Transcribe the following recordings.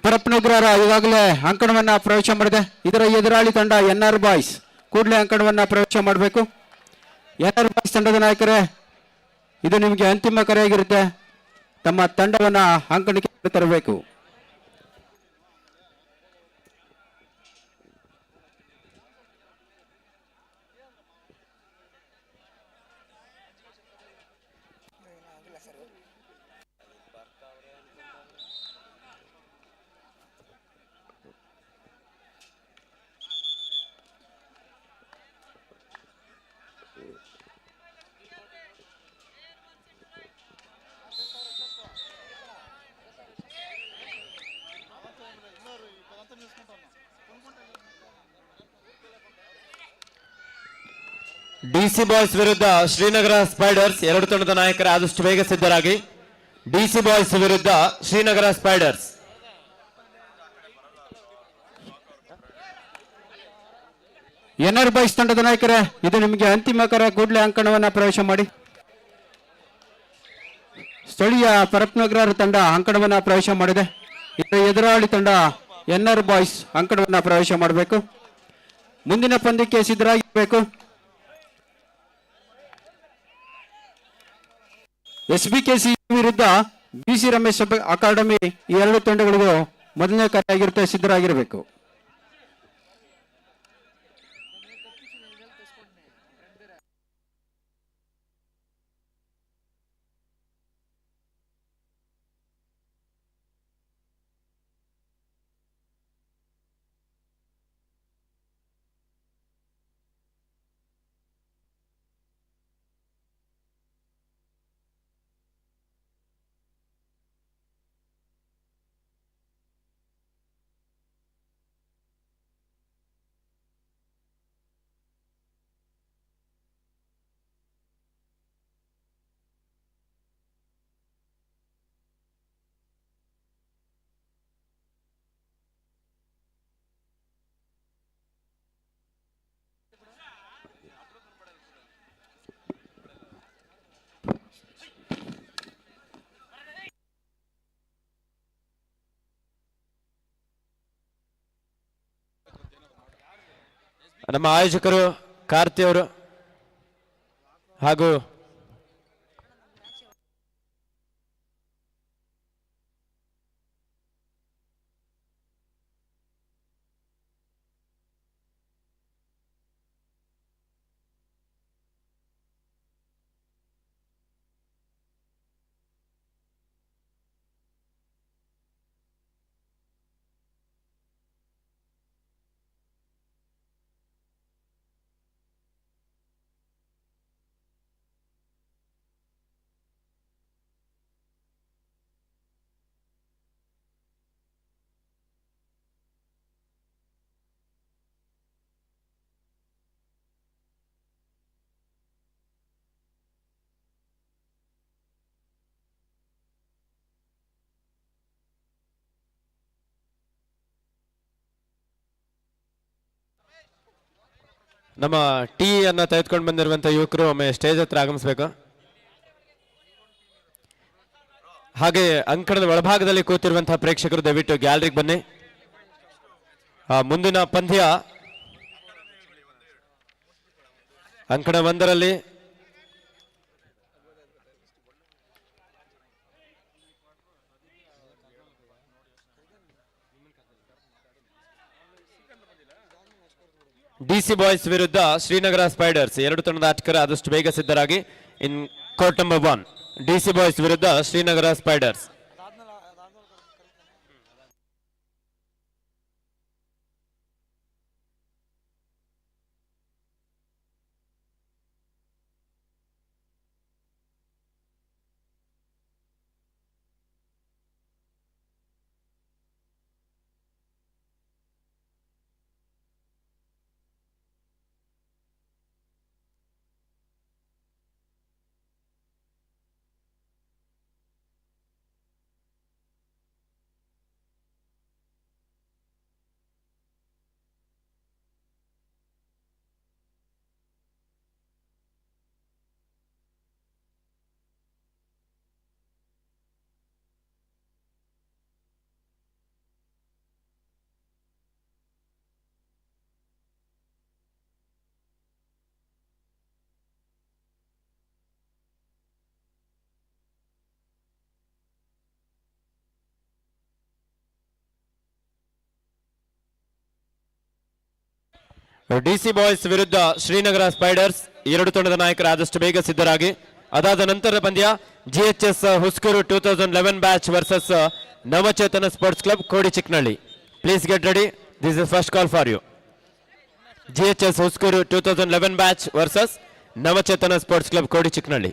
ಪರಪ್ಪನಗ್ರಹರ ಈಗಾಗಲೇ ಅಂಕಣವನ್ನ ಪ್ರವೇಶ ಮಾಡಿದೆ. ಇದರ ಎದುರಾಳಿ ತಂಡ NR ಬಾಯ್ಸ್ ಕೂಡಲೇ ಅಂಕಣವನ್ನ ಪ್ರವೇಶ ಮಾಡಬೇಕು. NR ಬಾಯ್ಸ್ ತಂಡದ ನಾಯಕರೇ, ಇದು ನಿಮಗೆ ಅಂತಿಮ ಕರೆಯಾಗಿರುತ್ತೆ. ತಮ್ಮ ತಂಡವನ್ನ ಅಂಕಣಕ್ಕೆ ತರಬೇಕು. DC ಬಾಯ್ಸ್ ವಿರುದ್ಧ ಶ್ರೀನಗರ ಸ್ಪೈಡರ್ಸ್ ಎರಡು ತಂಡದ ನಾಯಕರ ಆದಷ್ಟು ಬೇಗ ಸಿದ್ಧರಾಗಿ. DC ಬಾಯ್ಸ್ ವಿರುದ್ಧ ಶ್ರೀನಗರ ಸ್ಪೈಡರ್ಸ್. NR ಬಾಯ್ಸ್ ತಂಡದ ನಾಯಕರೇ, ಇದು ನಿಮಗೆ ಅಂತಿಮ ಕರೆ. ಕೂಡಲೇ ಅಂಕಣವನ್ನ ಪ್ರವೇಶ ಮಾಡಿ. ಸ್ಥಳೀಯ ಪರಪ್ಪನಗ್ರಹರ ತಂಡ ಅಂಕಣವನ್ನ ಪ್ರವೇಶ ಮಾಡಿದೆ. ಇದರ ಎದುರಾಳಿ ತಂಡ NR ಬಾಯ್ಸ್ ಅಂಕಣವನ್ನ ಪ್ರವೇಶ ಮಾಡಬೇಕು. ಮುಂದಿನ ಪಂದ್ಯಕ್ಕೆ ಸಿದ್ಧರಾಗಿರಬೇಕು. SBKC ವಿರುದ್ಧ BC ರಮೇಶ್ ಅಕಾಡೆಮಿ ಈ ಎರಡು ತಂಡಗಳಿಗೂ ಮೊದಲನೇ ಕರೆಯಾಗಿರುತ್ತೆ. ಸಿದ್ಧರಾಗಿರಬೇಕು. ನಮ್ಮ ಆಯೋಜಕರು ಕಾರ್ತಿ ಅವರು ಹಾಗೂ ನಮ್ಮ ಟೀ ಅನ್ನ ತೆಗೆದುಕೊಂಡು ಬಂದಿರುವಂತಹ ಯುವಕರು ಒಮ್ಮೆ ಸ್ಟೇಜ್ ಹತ್ರ ಆಗಮಿಸಬೇಕು. ಹಾಗೆ ಅಂಕಣದ ಒಳಭಾಗದಲ್ಲಿ ಕೂತಿರುವಂತಹ ಪ್ರೇಕ್ಷಕರು ದಯವಿಟ್ಟು ಗ್ಯಾಲರಿಗೆ ಬನ್ನಿ. ಮುಂದಿನ ಪಂದ್ಯ ಅಂಕಣ ಒಂದರಲ್ಲಿ DC ಬಾಯ್ಸ್ ವಿರುದ್ಧ ಶ್ರೀನಗರ ಸ್ಪೈಡರ್ಸ್ ಎರಡು ತಂಡದ ಆಟಗಾರರು ಆದಷ್ಟು ಬೇಗ ಸಿದ್ಧರಾಗಿ. In court number 1 DC boys ವಿರುದ್ಧ ಶ್ರೀನಗರ ಸ್ಪೈಡರ್ಸ್. ಡಿಸಿ ಬಾಯ್ಸ್ ವಿರುದ್ಧ ಶ್ರೀನಗರ ಸ್ಪೈಡರ್ಸ್ ಎರಡು ತಂಡದ ನಾಯಕರು ಆದಷ್ಟು ಬೇಗ ಸಿದ್ಧರಾಗಿ. ಅದಾದ ನಂತರ ಪಂದ್ಯ GHS Huskur 2011 batch versus Navachetana sports club Kodi Chikkanahalli. Please get ready, this is first call for you. GHS Huskur 2011 batch versus Navachetana sports club Kodi Chikkanahalli.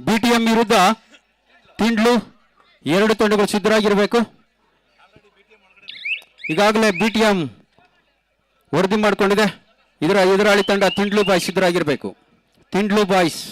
BTM ವಿರುದ್ಧ ತಿಂಡ್ಲು ಎರಡು ತಂಡಗಳು ಸಿದ್ಧರಾಗಿರಬೇಕು. ಈಗಾಗಲೇ ಬಿಟಿಎಂ ವರದಿ ಮಾಡಿಕೊಂಡಿದೆ. ಇದರ ಎದುರಾಳಿ ತಂಡ ತಿಂಡ್ಲು ಬಾಯ್ಸ್ ಸಿದ್ಧರಾಗಿರಬೇಕು. Tindlu boys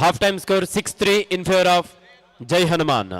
half time score 6-3 in favor of Jai Hanuman.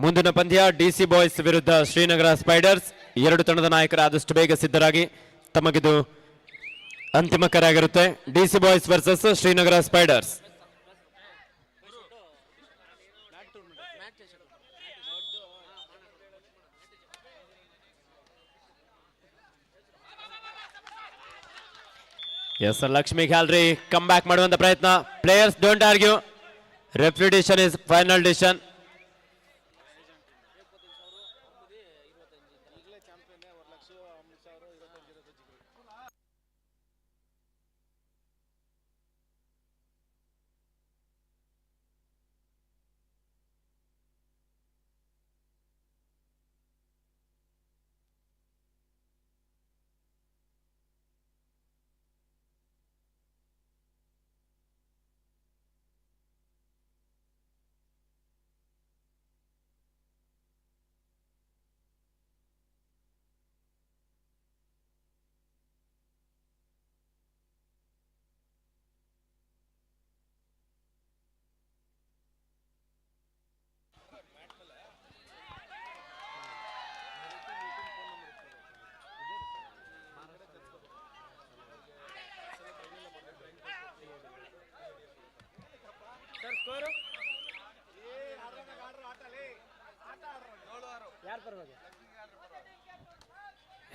ಮುಂದಿನ ಪಂದ್ಯ ಡಿಸಿ ಬಾಯ್ಸ್ ವಿರುದ್ಧ ಶ್ರೀನಗರ ಸ್ಪೈಡರ್ಸ್. ಎರಡು ತಂಡದ ನಾಯಕರು ಆದಷ್ಟು ಬೇಗ ಸಿದ್ಧರಾಗಿ, ತಮಗಿದು ಅಂತಿಮ ಕರೆ ಆಗಿರುತ್ತೆ. DC boys versus Srinagar spiders. Yes, Lakshmi gallery come back ಮಾಡುವಂತ ಪ್ರಯತ್ನ. Players don't argue, referee decision is final decision.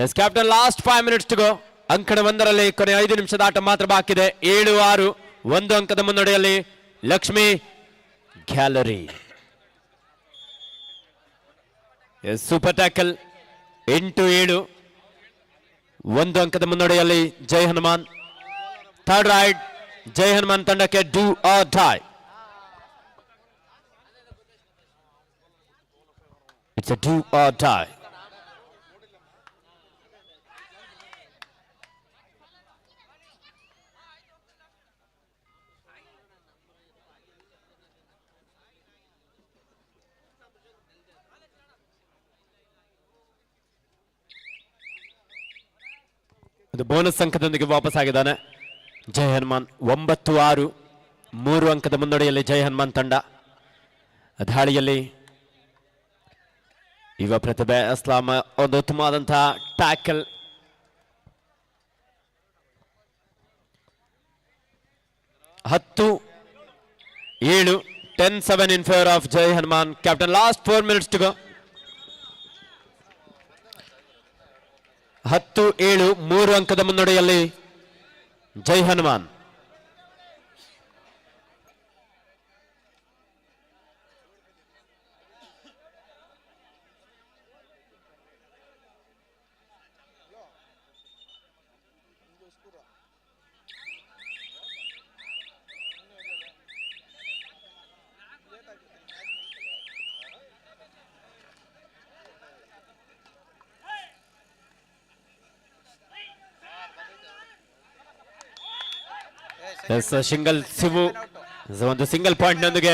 Yes captain, last 5 minutes to go. ಅಂಕಣ ಒಂದರಲ್ಲಿ ಕೊನೆ 5 ನಿಮಿಷದ ಆಟ ಮಾತ್ರ ಬಾಕಿ ಇದೆ. 7-6, 1 ಅಂಕದ ಮುನ್ನಡೆಯಲ್ಲಿ Lakshmi gallery. Yes, super tackle. 8-7, 1 ಅಂಕದ ಮುನ್ನಡೆಯಲ್ಲಿ ಜೈ ಹನುಮಾನ್. ಥರ್ಡ್ ರೈಡ್ ಜೈ ಹನುಮಾನ್ ತಂಡಕ್ಕೆ do or die. It's a do or die. ಅದು ಬೋನಸ್ ಅಂಕದೊಂದಿಗೆ ವಾಪಸ್ ಆಗಿದ್ದಾನೆ ಜೈ ಹನುಮಾನ್. 9-6, 3 ಅಂಕದ ಮುನ್ನಡೆಯಲ್ಲಿ ಜೈ ಹನುಮಾನ್ ತಂಡ. ದಾಳಿಯಲ್ಲಿ ಯುವ ಪ್ರತಿಭೆ ಅಸ್ಲಾಂ ಒಂದು ಉತ್ತಮವಾದಂತಹ ಟ್ಯಾಕಲ್. ಹತ್ತು 7, 10-7 in favour of Jai Hanuman. Captain, last 4 minutes to go. 10-7, 3 ಅಂಕದ ಮುನ್ನಡೆಯಲ್ಲಿ ಜೈ ಹನುಮಾನ್. ಸಿಂಗಲ್ ಸಿವು ಒಂದು ಸಿಂಗಲ್ ಪಾಯಿಂಟ್ ನೊಂದಿಗೆ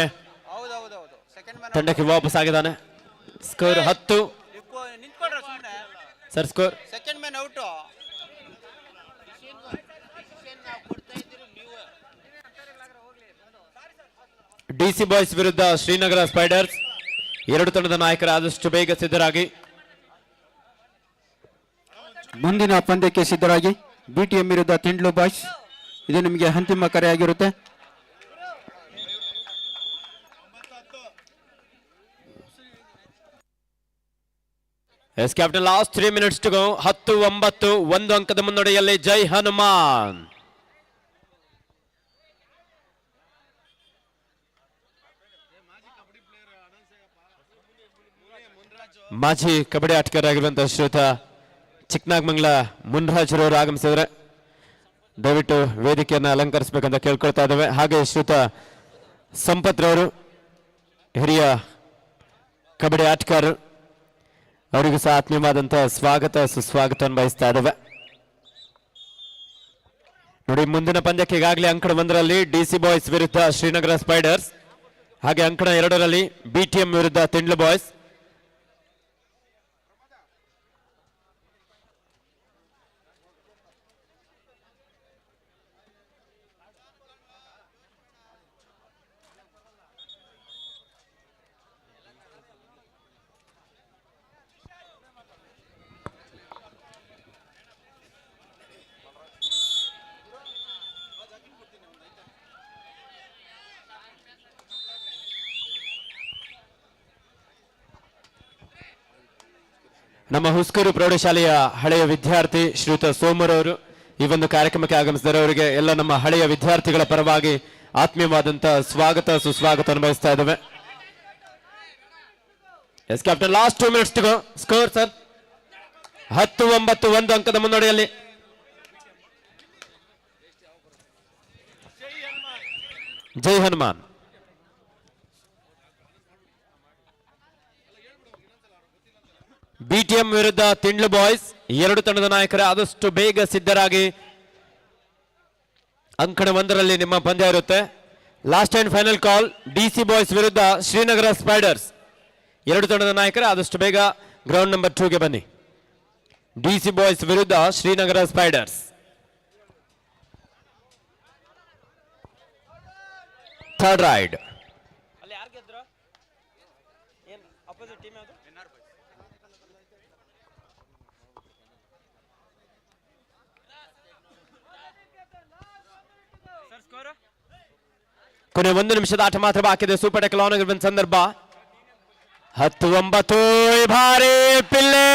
ತಂಡಕ್ಕೆ ವಾಪಸ್ ಆಗಿದ್ದಾನೆ. Score 10. Sir, score second man out. DC boys ವಿರುದ್ಧ ಶ್ರೀನಗರ ಸ್ಪೈಡರ್ಸ್. ಎರಡು ತಂಡದ ನಾಯಕರು ಆದಷ್ಟು ಬೇಗ ಸಿದ್ಧರಾಗಿ, ಮುಂದಿನ ಪಂದ್ಯಕ್ಕೆ ಸಿದ್ಧರಾಗಿ. ಬಿಟಿಎಂ ವಿರುದ್ಧ ತಿಂಡ್ಲು ಬಾಯ್ಸ್. ಇದು ನಿಮಗೆ ಅಂತಿಮ ಕರೆ ಆಗಿರುತ್ತೆ. Yes captain, last 3 minutes to go. 10-9, 1 ಅಂಕದ ಮುನ್ನಡೆಯಲ್ಲಿ ಜೈ ಹನುಮಾನ್. ಮಾಜಿ ಕಬಡ್ಡಿ ಆಟಗಾರರಾಗಿರುವಂತಹ ಶ್ರೀಯುತ ಚಿಕ್ಕನಾಗಮಂಗಲ ಮುನ್ರಾಜ್ರವರು ಆಗಮಿಸಿದ್ರೆ ದಯವಿಟ್ಟು ವೇದಿಕೆಯನ್ನು ಅಲಂಕರಿಸಬೇಕಂತ ಕೇಳ್ಕೊಳ್ತಾ ಇದ್ದೇವೆ. ಹಾಗೆ ಶ್ರೀಯುತ ಸಂಪತ್ ರವರು ಹಿರಿಯ ಕಬಡ್ಡಿ ಆಟಗಾರರು, ಅವರಿಗೂ ಸಹ ಆತ್ಮೀಯವಾದಂತಹ ಸ್ವಾಗತ ಸುಸ್ವಾಗತವನ್ನು ಬಯಸ್ತಾ ಇದ್ದೇವೆ. ನೋಡಿ, ಮುಂದಿನ ಪಂದ್ಯಕ್ಕೆ ಈಗಾಗಲೇ ಅಂಕಣ 1ರಲ್ಲಿ ಡಿಸಿ ಬಾಯ್ಸ್ ವಿರುದ್ಧ ಶ್ರೀನಗರ ಸ್ಪೈಡರ್ಸ್, ಹಾಗೆ ಅಂಕಣ 2ರಲ್ಲಿ ಬಿಟಿಎಂ ವಿರುದ್ಧ ತಿಂಡ್ಲು ಬಾಯ್ಸ್. ನಮ್ಮ ಹುಸ್ಕೂರು ಪ್ರೌಢಶಾಲೆಯ ಹಳೆಯ ವಿದ್ಯಾರ್ಥಿ ಶ್ರೀಯುತ ಸೋಮರವರು ಈ ಒಂದು ಕಾರ್ಯಕ್ರಮಕ್ಕೆ ಆಗಮಿಸಿದರೆ ಅವರಿಗೆ ಎಲ್ಲ ನಮ್ಮ ಹಳೆಯ ವಿದ್ಯಾರ್ಥಿಗಳ ಪರವಾಗಿ ಆತ್ಮೀಯವಾದಂತಹ ಸ್ವಾಗತ ಸುಸ್ವಾಗತ ಅನುಭವಿಸ್ತಾ ಇದ್ದೇವೆ. ಎಸ್ ಕ್ಯಾಪ್ಟನ್, ಲಾಸ್ಟ್ 2 minutes ಗೋ. ಸ್ಕೋರ್ ಸರ್ 10-9 1 ಅಂಕದ ಮುನ್ನಡೆಯಲ್ಲಿ. ಜೈ ಹನುಮಾನ್. ಬಿಟಿಎಂ ವಿರುದ್ಧ ತಿಂಡ್ಲು ಬಾಯ್ಸ್. ಎರಡು ತಂಡದ ನಾಯಕರೇ ಆದಷ್ಟು ಬೇಗ ಸಿದ್ಧರಾಗಿ. ಅಂಕಣ 1ರಲ್ಲಿ ನಿಮ್ಮ ಪಂದ್ಯ ಇರುತ್ತೆ. Last and final call DC boys ವಿರುದ್ಧ ಶ್ರೀನಗರ ಸ್ಪೈಡರ್ಸ್. ಎರಡು ತಂಡದ ನಾಯಕರೇ ಆದಷ್ಟು ಬೇಗ ಗ್ರೌಂಡ್ ನಂಬರ್ 2ಗೆ ಬನ್ನಿ. ಡಿಸಿ ಬಾಯ್ಸ್ ವಿರುದ್ಧ ಶ್ರೀನಗರ ಸ್ಪೈಡರ್ಸ್. Third ride. ಕೊನೆ 1 ನಿಮಿಷದ ಆಟ ಮಾತ್ರ ಬಾಕಿ ಇದೆ. ಸೂಪರ್ ಟೆಕ್ ಲಾನ್ ಆಗಿರುವ ಸಂದರ್ಭ. 10-9 ಭಾರಿ ಪಿಲ್ಲೆ.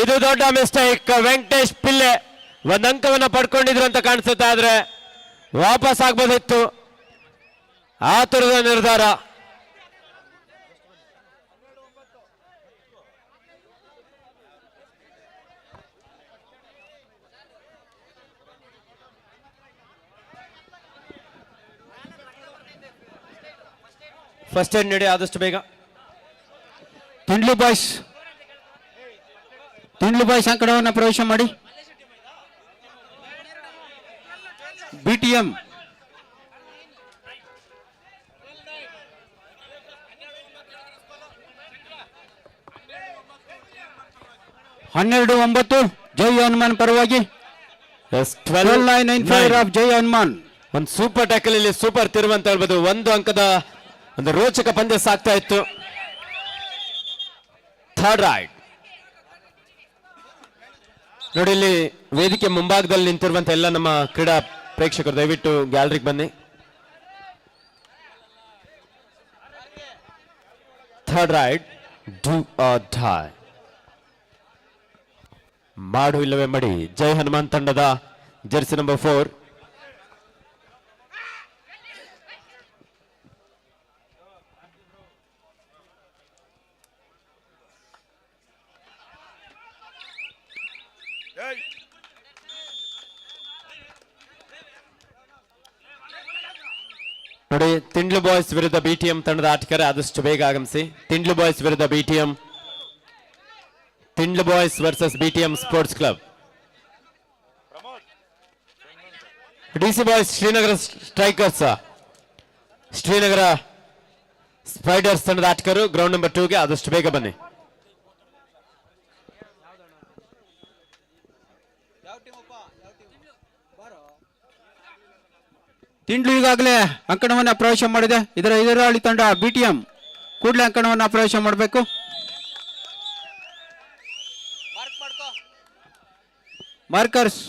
ಇದು ದೊಡ್ಡ ಮಿಸ್ಟೇಕ್. ವೆಂಕಟೇಶ್ ಪಿಲ್ಲೆ 1 ಅಂಕವನ್ನು ಪಡ್ಕೊಂಡಿದ್ರು ಅಂತ ಕಾಣಿಸುತ್ತೆ. ಆದ್ರೆ ವಾಪಸ್ ಆಗ್ಬೋದಿತ್ತು. ಆತುರದ ನಿರ್ಧಾರ. ಫಸ್ಟ್ ಏಡ್ ನೀಡಿ ಆದಷ್ಟು ಬೇಗ. ತಿಂಡ್ಲು ಬಾಯ್ಸ್ ಅಂಕಣವನ್ನು ಪ್ರವೇಶ ಮಾಡಿ. ಬಿಟಿಎಂ ಹನ್ನೆರಡು 9 ಜೈ ಹನುಮಾನ್ ಪರವಾಗಿ. 12-9 in favor of ಜೈ ಹನುಮಾನ್. ಒಂದು ಸೂಪರ್ ಟ್ಯಾಕಲ್ ಇಲ್ಲಿ ಸೂಪರ್ ತಿರುವು ಅಂತ ಹೇಳ್ಬೋದು. 1 ಅಂಕದ ಒಂದು ರೋಚಕ ಪಂದ್ಯ ಸಾಗ್ತಾ ಇತ್ತು. ಥರ್ಡ್ ರೈಡ್ ನೋಡಿ. ಇಲ್ಲಿ ವೇದಿಕೆ ಮುಂಭಾಗದಲ್ಲಿ ನಿಂತಿರುವಂತ ಎಲ್ಲ ನಮ್ಮ ಕ್ರೀಡಾ ಪ್ರೇಕ್ಷಕರು ದಯವಿಟ್ಟು ಗ್ಯಾಲರಿಗೆ ಬನ್ನಿ. Third ride do or dye. ಮಾಡು ಇಲ್ಲವೇ ಮಡಿ. ಜೈ ಹನುಮಾನ್ ತಂಡದ ಜೆರ್ಸಿ ನಂಬರ್ 4. ನೋಡಿ, ತಿಂಡ್ಲು ಬಾಯ್ಸ್ ವಿರುದ್ಧ ಬಿಟಿಎಂ ತಂಡದ ಆಟಗಾರ ಆದಷ್ಟು ಬೇಗ ಆಗಮಿಸಿ. ತಿಂಡ್ಲು ಬಾಯ್ಸ್ ವಿರುದ್ಧ BTM. Tindlu boys versus BTM sports club. DC boys Srinagar strikers. Srinagar spiders ತಂಡದ ಆಟಗಾರರು ಗ್ರೌಂಡ್ ನಂಬರ್ 2ಗೆ ಆದಷ್ಟು ಬೇಗ ಬನ್ನಿ. ತಿಂಡ್ಲು ಈಗಾಗಲೇ ಅಂಕಣವನ್ನು ಪ್ರವೇಶ ಮಾಡಿದೆ. ಇದರ ಎದುರಾಳಿ ತಂಡ ಬಿಟಿಎಂ ಕೂಡಲೇ ಅಂಕಣವನ್ನು ಪ್ರವೇಶ ಮಾಡಬೇಕು. ಮಾರ್ಕರ್ಸ್